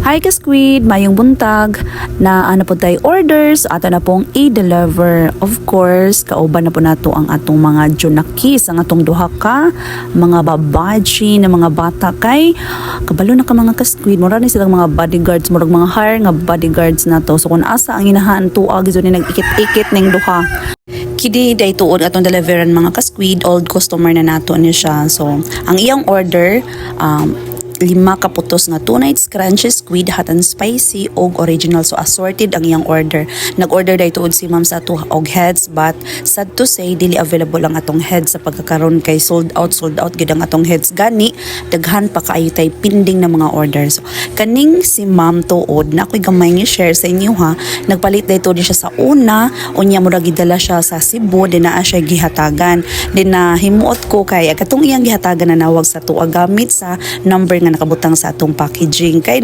Hi ka squid, mayong buntag na ano po tayo orders ato na pong i-deliver. Of course, kauban na po nato ang atong mga junakis, ang atong duha ka mga babaji na mga bata kay kabalo na ka mga ka-squid, mura ni silang mga bodyguards, murag mga hire nga bodyguards na to. So kung asa ang inahaan tuag iso ni nag-ikit-ikit ning duha. Kidi day tuod atong deliveran mga ka-squid, old customer na nato ni siya. So ang iyang order 5 kaputos nga 2 nights crunchy squid hot and spicy og original, so assorted ang iyang order. Nag-order day tuod si ma'am sa ato og heads, but sad to say dili available ang atong heads sa pagkakaroon kay sold out gid ang atong heads gani daghan pa kaayo tay pending na mga orders. So, kaning si ma'am tuod na ako'y gamay ni share sa inyo ha, nagpalit day tuod siya sa una unya mura gidala siya sa Cebu, din naa siya gihatagan, din na himuot ko kay katong iyang gihatagan na nawag sa tuwa gamit sa number nga nakabutang sa atong packaging kay